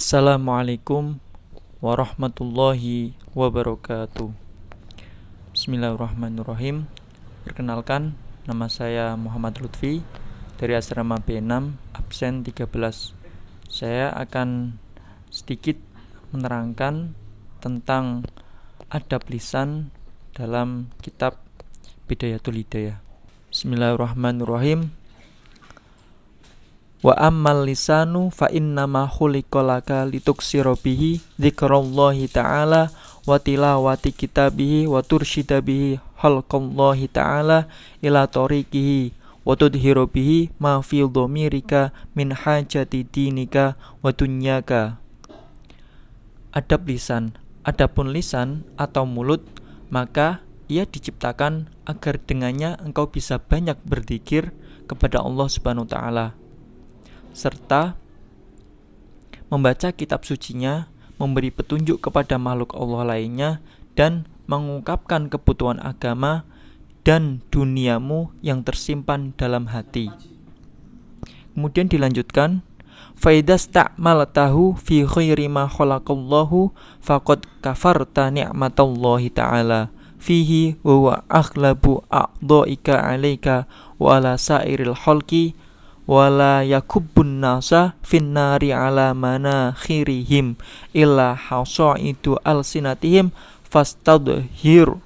Assalamualaikum warahmatullahi wabarakatuh. Bismillahirrahmanirrahim. Perkenalkan, nama saya Muhammad Lutfi dari asrama B6 absen 13. Saya akan sedikit menerangkan tentang adab lisan dalam kitab Bidayatul Hidayah. Bismillahirrahmanirrahim. Wa ammal lisanu fa innama khuliqalaka lituksira bihi dzikrallahi ta'ala wa tilawati kitabihi wa tursyida bihi khalqallahi ta'ala ila tariqihi wa tudhiru bihi ma fi dhamirika min hajati dinika wa dunyaka. Adab lisan. Adapun lisan atau mulut, maka ia diciptakan agar dengannya engkau bisa banyak berzikir kepada Allah Subhanahu wa taala, serta membaca kitab sucinya, memberi petunjuk kepada makhluk Allah lainnya, dan mengungkapkan kebutuhan agama dan duniamu yang tersimpan dalam hati. Kemudian dilanjutkan, faidas ta'maltahu fi khairi ma khalaqallahu faqad kafarta ni'matallahi ta'ala fihi wa huwa aghlabu a'dha'ika 'alaika wa ala sairil khalqi wala yakubbun nasa finnari ala manakhirihim illa hasaidu alsinatihim fastadhhir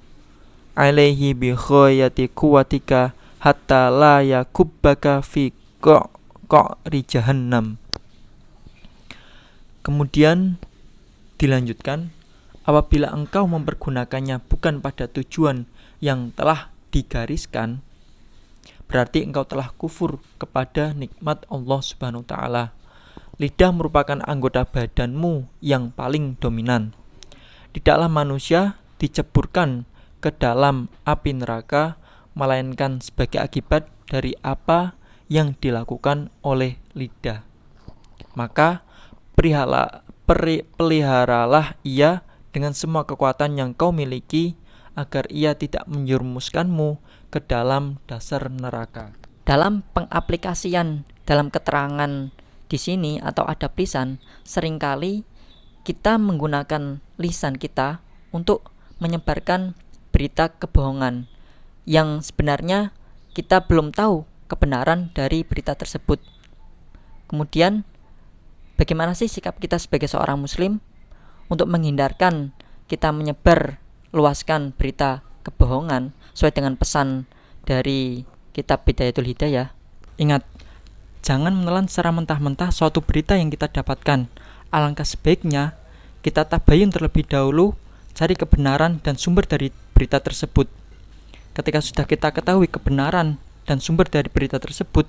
alaihi bi khayati quwwatika hatta la yakubbaka fi qa'ri jahannam. Kemudian dilanjutkan, apabila engkau mempergunakannya bukan pada tujuan yang telah digariskan, berarti engkau telah kufur kepada nikmat Allah Subhanahu wa taala. Lidah merupakan anggota badanmu yang paling dominan. Tidaklah manusia diceburkan ke dalam api neraka melainkan sebagai akibat dari apa yang dilakukan oleh lidah. Maka peliharalah ia dengan semua kekuatan yang kau miliki agar ia tidak menjerumuskanmu ke dalam dasar neraka. Dalam pengaplikasian dalam keterangan di sini atau adab lisan, seringkali kita menggunakan lisan kita untuk menyebarkan berita kebohongan yang sebenarnya kita belum tahu kebenaran dari berita tersebut. Kemudian, bagaimana sih sikap kita sebagai seorang muslim untuk menghindarkan kita menyebar luaskan berita kebohongan sesuai dengan pesan dari kitab Bidayatul Hidayah? Ingat, jangan menelan secara mentah-mentah suatu berita yang kita dapatkan. Alangkah sebaiknya kita tabayun terlebih dahulu, cari kebenaran dan sumber dari berita tersebut. Ketika sudah kita ketahui kebenaran dan sumber dari berita tersebut,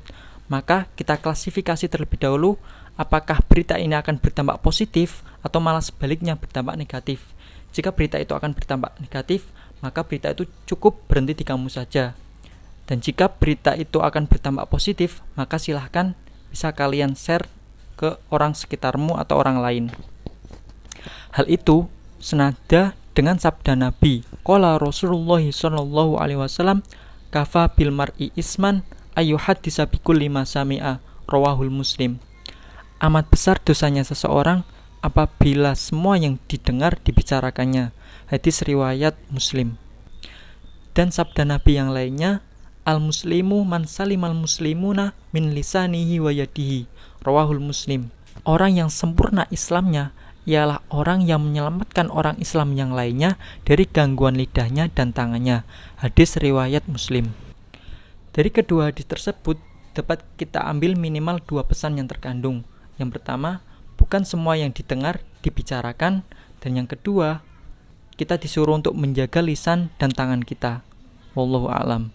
maka kita klasifikasi terlebih dahulu apakah berita ini akan berdampak positif atau malah sebaliknya berdampak negatif. Jika berita itu akan berdampak negatif, maka berita itu cukup berhenti di kamu saja. Dan jika berita itu akan berdampak positif, maka silahkan bisa kalian share ke orang sekitarmu atau orang lain. Hal itu senada dengan sabda Nabi, qala Rasulullah sallallahu alaihi wasallam, kafa bil mar'i isman ayyuhaddisa bi kulli ma sami'a, rawahul Muslim. Amat besar dosanya seseorang apabila semua yang didengar dibicarakannya. Hadis riwayat Muslim. Dan sabda Nabi yang lainnya, al-muslimu man salimal muslimuna min lisanihi wa yadihi, rawahul Muslim. Orang yang sempurna Islamnya ialah orang yang menyelamatkan orang Islam yang lainnya dari gangguan lidahnya dan tangannya. Hadis riwayat Muslim. Dari kedua hadis tersebut dapat kita ambil minimal dua pesan yang terkandung. Yang pertama, bukan semua yang didengar dibicarakan, dan yang kedua, kita disuruh untuk menjaga lisan dan tangan kita. Wallahu a'lam.